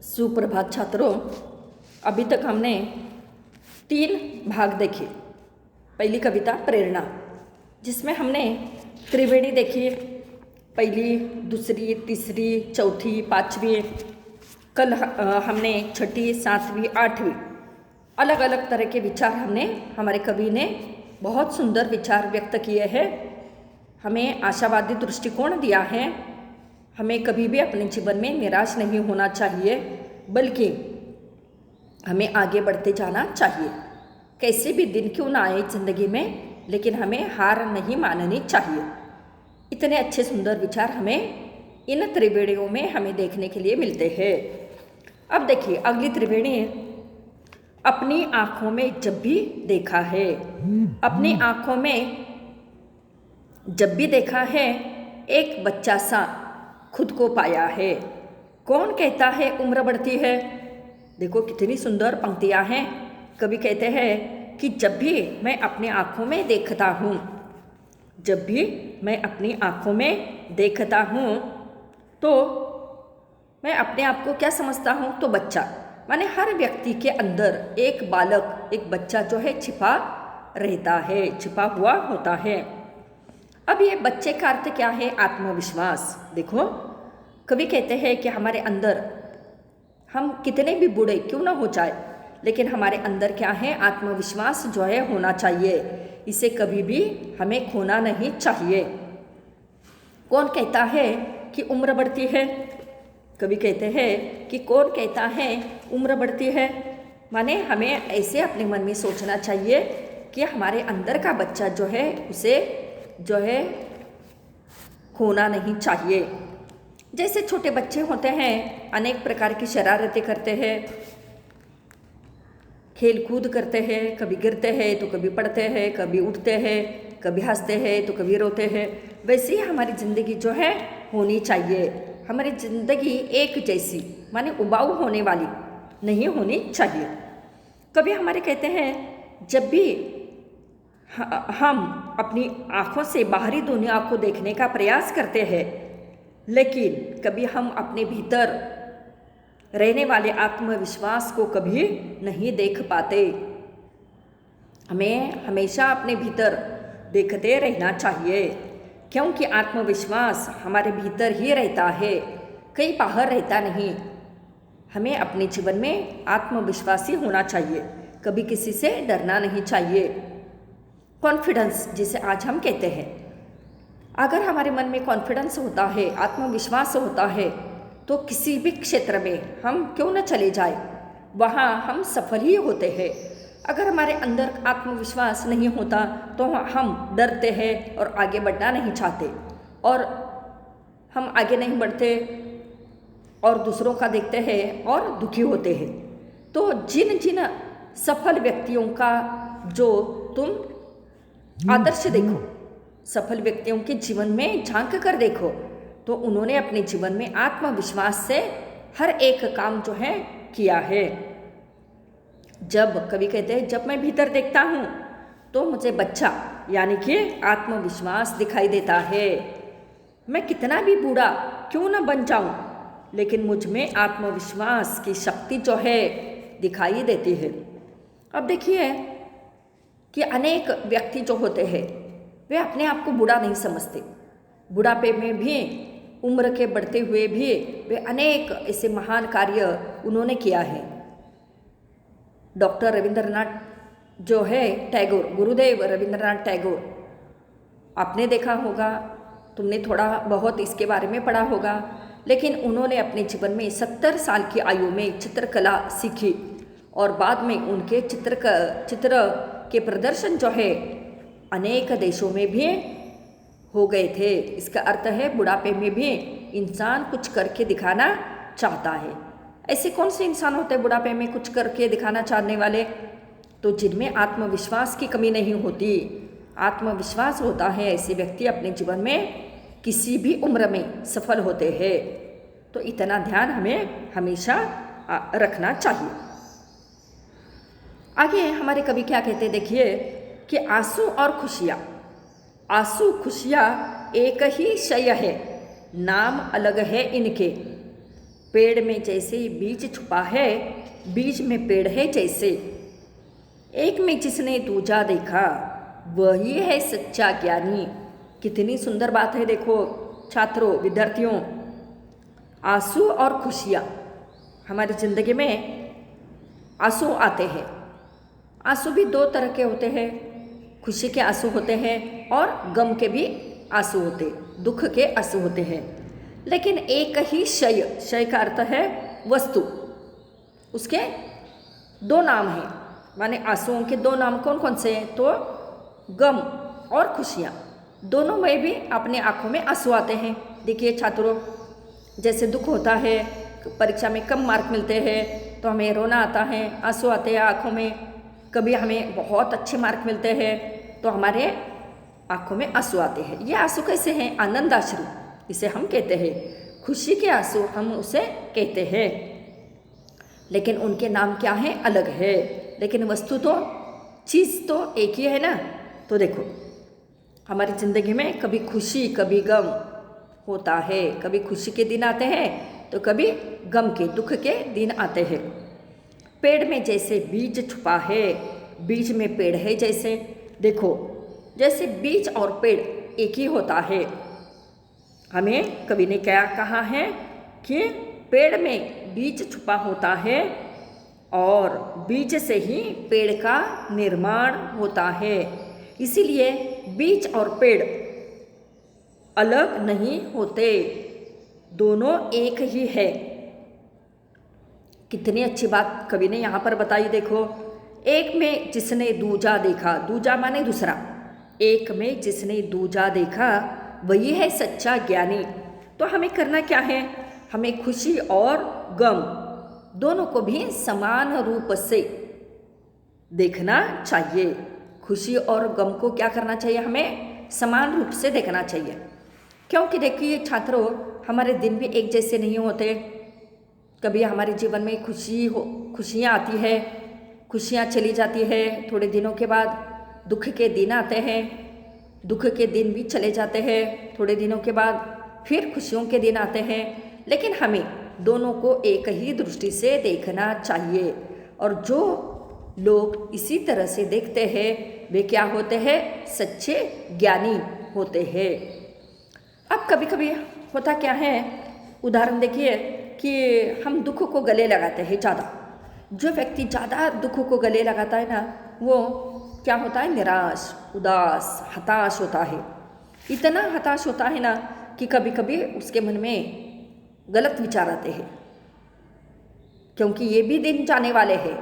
सुप्रभात छात्रों। अभी तक हमने 3 भाग देखे। पहली कविता प्रेरणा, जिसमें हमने त्रिवेणी देखी, पहली, दूसरी, तीसरी, चौथी, पाँचवीं। कल हमने छठी, सातवीं, आठवीं अलग अलग तरह के विचार हमारे कवि ने बहुत सुंदर विचार व्यक्त किए हैं। हमें आशावादी दृष्टिकोण दिया है। हमें कभी भी अपने जीवन में निराश नहीं होना चाहिए, बल्कि हमें आगे बढ़ते जाना चाहिए। कैसे भी दिन क्यों ना आए जिंदगी में, लेकिन हमें हार नहीं माननी चाहिए। इतने अच्छे सुंदर विचार हमें इन त्रिवेणियों में हमें देखने के लिए मिलते हैं। अब देखिए अगली त्रिवेणी, अपनी आँखों में जब भी देखा है। अपनी आँखों में जब भी देखा है, एक बच्चा सा खुद को पाया है। कौन कहता है उम्र बढ़ती है। देखो कितनी सुंदर पंक्तियाँ हैं। कवि कहते हैं कि जब भी मैं अपनी आँखों में देखता हूँ, जब भी मैं अपनी आँखों में देखता हूँ, तो मैं अपने आप को क्या समझता हूँ, तो बच्चा। माने हर व्यक्ति के अंदर एक बालक, एक बच्चा जो है छिपा रहता है, छिपा हुआ होता है। अब ये बच्चे का अर्थ क्या है, आत्मविश्वास। देखो कवि कहते हैं कि हमारे अंदर, हम कितने भी बूढ़े क्यों ना हो जाए, लेकिन हमारे अंदर क्या है, आत्मविश्वास जो है होना चाहिए। इसे कभी भी हमें खोना नहीं चाहिए। कौन कहता है कि उम्र बढ़ती है। कवि कहते हैं कि कौन कहता है उम्र बढ़ती है। माने हमें ऐसे अपने मन में सोचना चाहिए कि हमारे अंदर का बच्चा जो है, उसे जो है खोना नहीं चाहिए। जैसे छोटे बच्चे होते हैं, अनेक प्रकार की शरारतें करते हैं, खेल कूद करते हैं, कभी गिरते हैं तो कभी पड़ते हैं, कभी उठते हैं, कभी हंसते हैं तो कभी रोते हैं। वैसे ही हमारी ज़िंदगी जो है होनी चाहिए। हमारी ज़िंदगी एक जैसी, माने उबाऊ होने वाली नहीं होनी चाहिए। कभी हमारे कहते हैं, जब भी हम अपनी आँखों से बाहरी दुनिया को देखने का प्रयास करते हैं, लेकिन कभी हम अपने भीतर रहने वाले आत्मविश्वास को कभी नहीं देख पाते। हमें हमेशा अपने भीतर देखते रहना चाहिए, क्योंकि आत्मविश्वास हमारे भीतर ही रहता है, कहीं बाहर रहता नहीं। हमें अपने जीवन में आत्मविश्वासी होना चाहिए, कभी किसी से डरना नहीं चाहिए। कॉन्फिडेंस जिसे आज हम कहते हैं, अगर हमारे मन में कॉन्फिडेंस होता है, आत्मविश्वास होता है, तो किसी भी क्षेत्र में हम क्यों न चले जाए, वहाँ हम सफल ही होते हैं। अगर हमारे अंदर आत्मविश्वास नहीं होता तो हम डरते हैं और आगे बढ़ना नहीं चाहते, और हम आगे नहीं बढ़ते और दूसरों का देखते हैं और दुखी होते हैं। तो जिन जिन सफल व्यक्तियों का जो तुम आदर्श देखो, सफल व्यक्तियों के जीवन में झांक कर देखो, तो उन्होंने अपने जीवन में आत्मविश्वास से हर एक काम जो है किया है। जब कवि कहते हैं, जब मैं भीतर देखता हूँ तो मुझे बच्चा यानी कि आत्मविश्वास दिखाई देता है। मैं कितना भी बूढ़ा क्यों न बन जाऊँ, लेकिन मुझ में आत्मविश्वास की शक्ति जो है दिखाई देती है। अब देखिए कि अनेक व्यक्ति जो होते हैं, वे अपने आप को बूढ़ा नहीं समझते। बुढ़ापे में भी, उम्र के बढ़ते हुए भी वे अनेक ऐसे महान कार्य उन्होंने किया है। डॉक्टर रविंद्रनाथ जो है टैगोर, गुरुदेव रविंद्रनाथ टैगोर, आपने देखा होगा, तुमने थोड़ा बहुत इसके बारे में पढ़ा होगा, लेकिन उन्होंने अपने जीवन में 70 साल की आयु में चित्रकला सीखी, और बाद में उनके चित्र के प्रदर्शन जो है अनेक देशों में भी हो गए थे। इसका अर्थ है बुढ़ापे में भी इंसान कुछ करके दिखाना चाहता है। ऐसे कौन से इंसान होते हैं बुढ़ापे में कुछ करके दिखाना चाहने वाले, तो जिनमें आत्मविश्वास की कमी नहीं होती। आत्मविश्वास होता है, ऐसे व्यक्ति अपने जीवन में किसी भी उम्र में सफल होते हैं। तो इतना ध्यान हमें हमेशा रखना चाहिए। आगे हमारे कवि क्या कहते हैं, देखिए कि आंसू और खुशियाँ, आंसू खुशियाँ एक ही शय है, नाम अलग है इनके। पेड़ में जैसे बीज छुपा है, बीज में पेड़ है जैसे। एक में जिसने दूजा देखा, वही है सच्चा ज्ञानी। कितनी सुंदर बात है, देखो छात्रों, विद्यार्थियों। आंसू और खुशियाँ, हमारी ज़िंदगी में आंसू आते हैं। आंसू भी दो तरह के होते हैं, खुशी के आंसू होते हैं और गम के भी आंसू होते, दुख के आंसू होते हैं। लेकिन एक ही शय, शय का अर्थ है वस्तु, उसके दो नाम हैं, माने आंसुओं के दो नाम कौन कौन से हैं? तो गम और खुशियाँ, दोनों में भी अपने आँखों में आंसू आते हैं। देखिए छात्रों, जैसे दुख होता है, परीक्षा में कम मार्क मिलते हैं तो हमें रोना आता है, आंसू आते हैं आँखों में। कभी हमें बहुत अच्छे मार्क मिलते हैं तो हमारे आँखों में आंसू आते हैं। ये आंसू कैसे हैं? आनंदाश्रु इसे हम कहते हैं, खुशी के आंसू हम उसे कहते हैं। लेकिन उनके नाम क्या हैं? अलग है, लेकिन वस्तु तो, चीज़ तो एक ही है ना। तो देखो, हमारी ज़िंदगी में कभी खुशी कभी गम होता है, कभी खुशी के दिन आते हैं तो कभी गम के, दुख के दिन आते हैं। पेड़ में जैसे बीज छुपा है, बीज में पेड़ है जैसे। देखो, जैसे बीज और पेड़ एक ही होता है। हमें कवि ने क्या कहा है कि पेड़ में बीज छुपा होता है और बीज से ही पेड़ का निर्माण होता है। इसीलिए बीज और पेड़ अलग नहीं होते, दोनों एक ही है। कितनी अच्छी बात कवि ने यहाँ पर बताई। देखो, एक में जिसने दूजा देखा, दूजा माने दूसरा, एक में जिसने दूजा देखा वही है सच्चा ज्ञानी। तो हमें करना क्या है? हमें खुशी और गम दोनों को भी समान रूप से देखना चाहिए। खुशी और गम को क्या करना चाहिए? हमें समान रूप से देखना चाहिए। क्योंकि देखिए छात्रों, हमारे दिन भी एक जैसे नहीं होते। कभी हमारे जीवन में खुशियाँ आती है, खुशियाँ चली जाती है, थोड़े दिनों के बाद दुख के दिन आते हैं, दुख के दिन भी चले जाते हैं, थोड़े दिनों के बाद फिर खुशियों के दिन आते हैं। लेकिन हमें दोनों को एक ही दृष्टि से देखना चाहिए। और जो लोग इसी तरह से देखते हैं वे क्या होते हैं? सच्चे ज्ञानी होते हैं। अब कभी कभी होता क्या है, उदाहरण देखिए कि हम दुख को गले लगाते हैं ज़्यादा। जो व्यक्ति ज़्यादा दुख को गले लगाता है ना, वो क्या होता है? निराश, उदास, हताश होता है। इतना हताश होता है ना कि कभी कभी उसके मन में गलत विचार आते हैं, क्योंकि ये भी दिन जाने वाले हैं।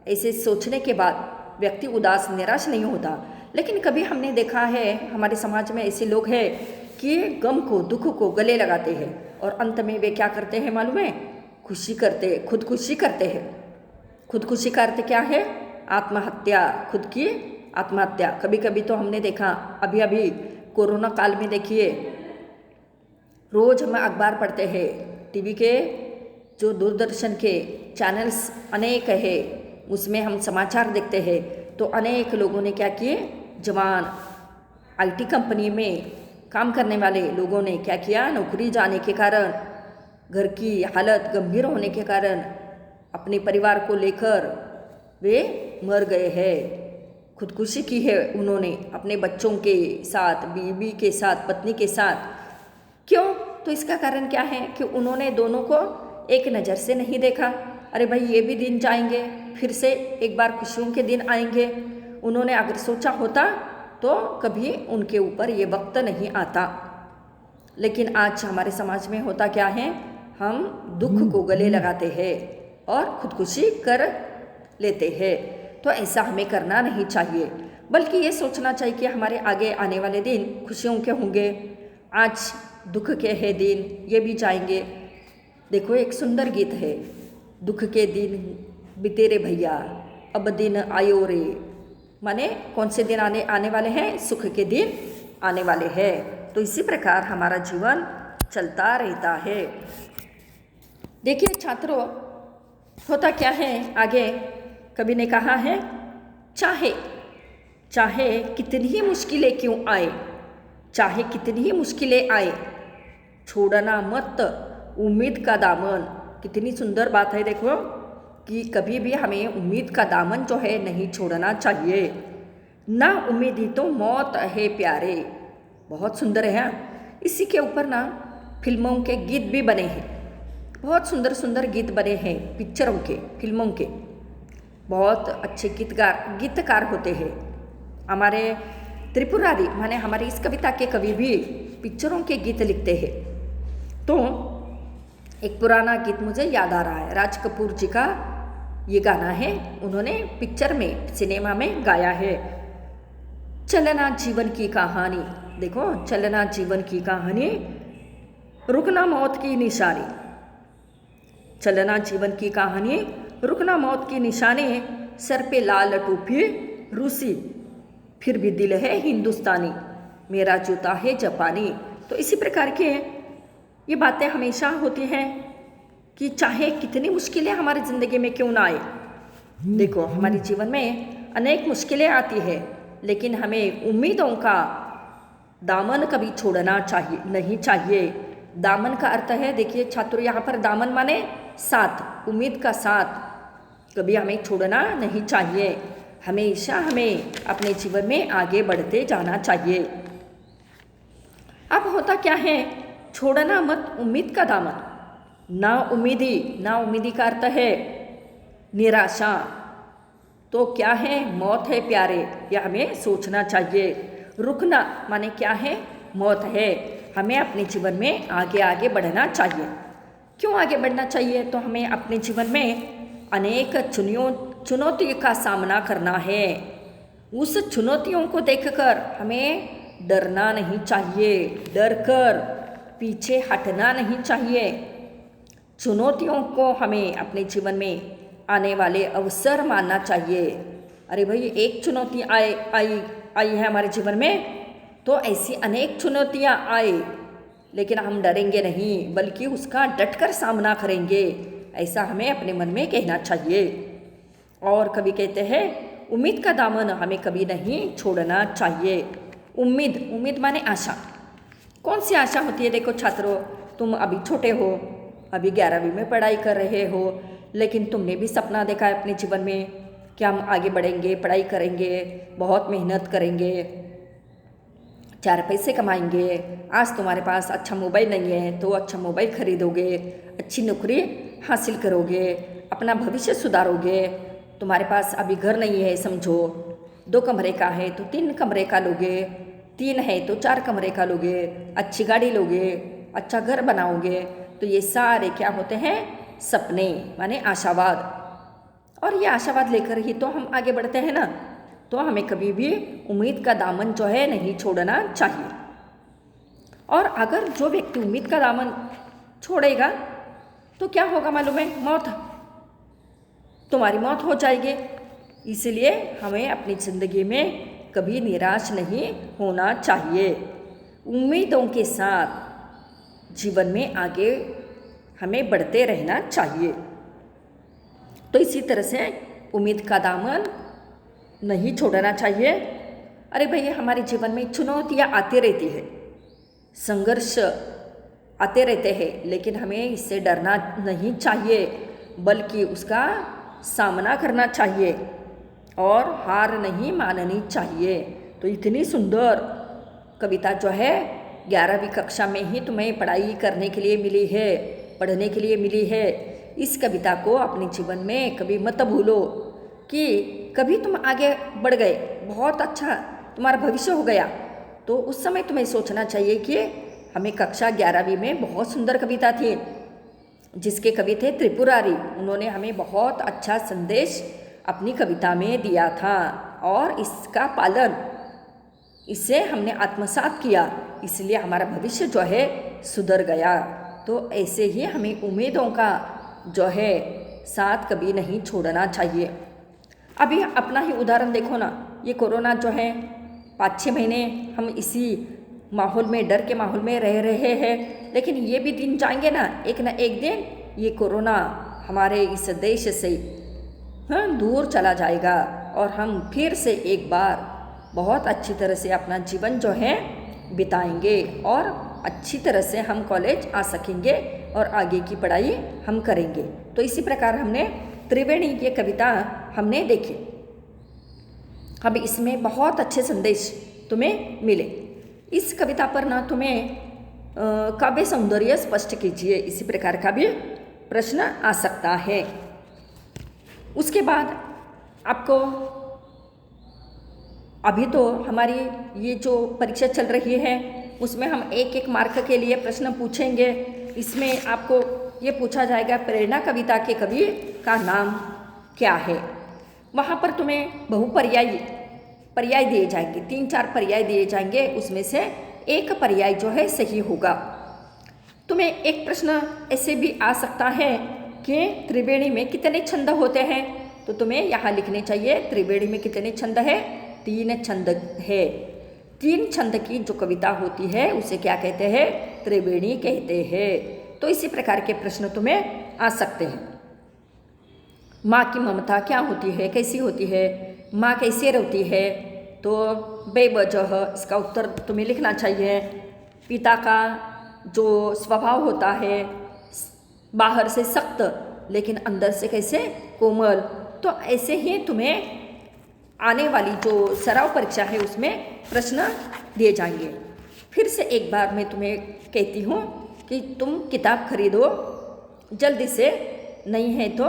ऐसे सोचने के बाद व्यक्ति उदास, निराश नहीं होता। लेकिन कभी हमने देखा है हमारे समाज में ऐसे लोग हैं कि गम को, दुख को गले लगाते हैं और अंत में वे क्या करते हैं मालूम है? खुदकुशी करते हैं। खुदकुशी का अर्थ क्या है? आत्महत्या, खुद की आत्महत्या। कभी कभी तो हमने देखा, अभी अभी कोरोना काल में देखिए, रोज़ हम अखबार पढ़ते हैं, टीवी के जो दूरदर्शन के चैनल्स अनेक है, उसमें हम समाचार देखते हैं तो अनेक लोगों ने क्या किए? जवान आईटी कंपनी में काम करने वाले लोगों ने क्या किया? नौकरी जाने के कारण, घर की हालत गंभीर होने के कारण अपने परिवार को लेकर वे मर गए हैं। खुदकुशी की है उन्होंने अपने बच्चों के साथ, बीवी के साथ, पत्नी के साथ। क्यों? तो इसका कारण क्या है कि उन्होंने दोनों को एक नज़र से नहीं देखा। अरे भाई, ये भी दिन जाएंगे, फिर से एक बार खुशियों के दिन आएंगे। उन्होंने अगर सोचा होता तो कभी उनके ऊपर ये वक्त नहीं आता। लेकिन आज हमारे समाज में होता क्या है? हम दुख को गले लगाते हैं और खुदकुशी कर लेते हैं। तो ऐसा हमें करना नहीं चाहिए, बल्कि ये सोचना चाहिए कि हमारे आगे आने वाले दिन खुशियों के होंगे। आज दुख के है दिन, ये भी जाएंगे। देखो, एक सुंदर गीत है, दुख के दिन बीते रे भैया, अब दिन आयो रे। माने कौन से दिन आने वाले हैं? सुख के दिन आने वाले हैं। तो इसी प्रकार हमारा जीवन चलता रहता है। देखिए छात्रों, होता क्या है आगे, कवि ने कहा है, चाहे कितनी ही मुश्किलें क्यों आए, चाहे कितनी ही मुश्किलें आए, छोड़ना मत उम्मीद का दामन। कितनी सुंदर बात है देखो कि कभी भी हमें उम्मीद का दामन जो है नहीं छोड़ना चाहिए। ना उम्मीद ही तो मौत है प्यारे, बहुत सुंदर है। हाँ, इसी के ऊपर ना फिल्मों के गीत भी बने हैं, बहुत सुंदर सुंदर गीत बने हैं पिक्चरों के, फिल्मों के। बहुत अच्छे गीतकार होते हैं हमारे त्रिपुरारी, माने हमारी इस कविता के कवि भी पिक्चरों के गीत लिखते हैं। तो एक पुराना गीत मुझे याद आ रहा है, राज कपूर जी का ये गाना है, उन्होंने पिक्चर में, सिनेमा में गाया है। चलना जीवन की कहानी, देखो चलना जीवन की कहानी, रुकना मौत की निशानी। चलना जीवन की कहानी, रुकना मौत की निशानी, सर पे लाल टोपी रूसी, फिर भी दिल है हिंदुस्तानी, मेरा जूता है जापानी। तो इसी प्रकार के ये बातें हमेशा होती हैं कि चाहे कितनी मुश्किलें हमारी ज़िंदगी में क्यों ना आए, देखो हमारे जीवन में अनेक मुश्किलें आती है, लेकिन हमें उम्मीदों का दामन कभी छोड़ना चाहिए नहीं चाहिए। दामन का अर्थ है, देखिए छात्रों, यहाँ पर दामन माने साथ, उम्मीद का साथ कभी हमें छोड़ना नहीं चाहिए। हमेशा हमें अपने जीवन में आगे बढ़ते जाना चाहिए। अब होता क्या है, छोड़ना मत उम्मीद का दामन। ना उम्मीदी का अर्थ है निराशा। तो क्या है, मौत है प्यारे, यह हमें सोचना चाहिए। रुकना माने क्या है, मौत है। हमें अपने जीवन में आगे आगे बढ़ना चाहिए। क्यों आगे बढ़ना चाहिए, तो हमें अपने जीवन में अनेक चुनौतियों का सामना करना है। उस चुनौतियों को देखकर हमें डरना नहीं चाहिए, डर कर पीछे हटना नहीं चाहिए। चुनौतियों को हमें अपने जीवन में आने वाले अवसर मानना चाहिए। अरे भाई, एक चुनौती आई है हमारे जीवन में, तो ऐसी अनेक चुनौतियाँ आए, लेकिन हम डरेंगे नहीं, बल्कि उसका डटकर सामना करेंगे, ऐसा हमें अपने मन में कहना चाहिए। और कभी कहते हैं, उम्मीद का दामन हमें कभी नहीं छोड़ना चाहिए। उम्मीद माने आशा। कौन सी आशा होती है, देखो छात्रों, तुम अभी छोटे हो, अभी 11वीं में पढ़ाई कर रहे हो, लेकिन तुमने भी सपना देखा है अपने जीवन में कि हम आगे बढ़ेंगे, पढ़ाई करेंगे, बहुत मेहनत करेंगे, 4 पैसे कमाएंगे। आज तुम्हारे पास अच्छा मोबाइल नहीं है तो अच्छा मोबाइल खरीदोगे, अच्छी नौकरी हासिल करोगे, अपना भविष्य सुधारोगे। तुम्हारे पास अभी घर नहीं है, समझो 2 कमरे का है तो 3 कमरे का लोगे, 3 है तो 4 कमरे का लोगे, अच्छी गाड़ी लोगे, अच्छा घर बनाओगे। तो ये सारे क्या होते हैं, सपने माने आशावाद। और ये आशावाद लेकर ही तो हम आगे बढ़ते हैं ना। तो हमें कभी भी उम्मीद का दामन जो है नहीं छोड़ना चाहिए। और अगर जो व्यक्ति उम्मीद का दामन छोड़ेगा तो क्या होगा मालूम है, मौत, तुम्हारी मौत हो जाएगी। इसलिए हमें अपनी ज़िंदगी में कभी निराश नहीं होना चाहिए। उम्मीदों के साथ जीवन में आगे हमें बढ़ते रहना चाहिए। तो इसी तरह से उम्मीद का दामन नहीं छोड़ना चाहिए। अरे भैया, हमारे जीवन में चुनौतियाँ आती रहती है, संघर्ष आते रहते हैं, लेकिन हमें इससे डरना नहीं चाहिए, बल्कि उसका सामना करना चाहिए और हार नहीं माननी चाहिए। तो इतनी सुंदर कविता जो है 11वीं कक्षा में ही तुम्हें पढ़ाई करने के लिए मिली है, पढ़ने के लिए मिली है। इस कविता को अपने जीवन में कभी मत भूलो कि कभी तुम आगे बढ़ गए, बहुत अच्छा तुम्हारा भविष्य हो गया, तो उस समय तुम्हें सोचना चाहिए कि हमें कक्षा 11वीं में बहुत सुंदर कविता थी, जिसके कवि थे त्रिपुरारी। उन्होंने हमें बहुत अच्छा संदेश अपनी कविता में दिया था और इसका पालन, इसे हमने आत्मसात किया, इसलिए हमारा भविष्य जो है सुधर गया। तो ऐसे ही हमें उम्मीदों का जो है साथ कभी नहीं छोड़ना चाहिए। अभी अपना ही उदाहरण देखो ना, ये कोरोना जो है 5-6 महीने हम इसी माहौल में, डर के माहौल में रह रहे हैं, लेकिन ये भी दिन जाएंगे ना एक दिन ये कोरोना हमारे इस देश से दूर चला जाएगा और हम फिर से एक बार बहुत अच्छी तरह से अपना जीवन जो है बिताएंगे और अच्छी तरह से हम कॉलेज आ सकेंगे और आगे की पढ़ाई हम करेंगे। तो इसी प्रकार हमने त्रिवेणी ये कविता हमने देखी। अब इसमें बहुत अच्छे संदेश तुम्हें मिले। इस कविता पर ना तुम्हें काव्य सौंदर्य स्पष्ट कीजिए, इसी प्रकार का भी प्रश्न आ सकता है। उसके बाद आपको अभी तो हमारी ये जो परीक्षा चल रही है उसमें हम एक एक मार्क के लिए प्रश्न पूछेंगे। इसमें आपको ये पूछा जाएगा प्रेरणा कविता के कवि का नाम क्या है। वहाँ पर तुम्हें पर्याय दिए जाएंगे, 3-4 पर्याय दिए जाएंगे, उसमें से एक पर्याय जो है सही होगा। तुम्हें एक प्रश्न ऐसे भी आ सकता है कि त्रिवेणी में कितने छंद होते हैं, तो तुम्हें यहाँ लिखने चाहिए त्रिवेणी में कितने छंद है, 3 छंद है। 3 छंद की जो कविता होती है उसे क्या कहते हैं, त्रिवेणी कहते हैं। तो इसी प्रकार के प्रश्न तुम्हें आ सकते हैं। माँ की ममता क्या होती है, कैसी होती है, माँ कैसे रोती है, तो बेवजह इसका उत्तर तुम्हें लिखना चाहिए। पिता का जो स्वभाव होता है बाहर से सख्त लेकिन अंदर से कैसे कोमल, तो ऐसे ही तुम्हें आने वाली जो सराव परीक्षा है उसमें प्रश्न दिए जाएंगे। फिर से एक बार मैं तुम्हें कहती हूँ कि तुम किताब खरीदो जल्दी से, नहीं है तो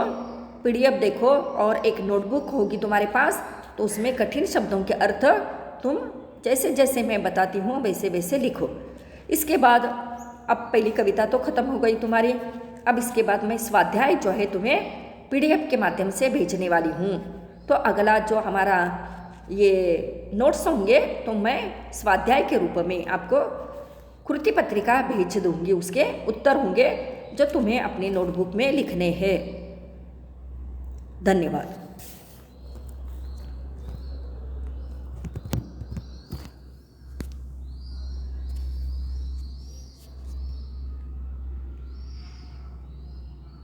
PDF देखो और एक नोटबुक होगी तुम्हारे पास, तो उसमें कठिन शब्दों के अर्थ तुम जैसे जैसे मैं बताती हूँ वैसे वैसे लिखो। इसके बाद अब पहली कविता तो ख़त्म हो गई तुम्हारी। अब इसके बाद मैं स्वाध्याय जो है तुम्हें PDF के माध्यम से भेजने वाली हूँ। तो अगला जो हमारा ये नोट्स होंगे तो मैं स्वाध्याय के रूप में आपको कृति पत्रिका भेज दूँगी, उसके उत्तर होंगे जो तुम्हें अपनी नोटबुक में लिखने हैं। धन्यवाद।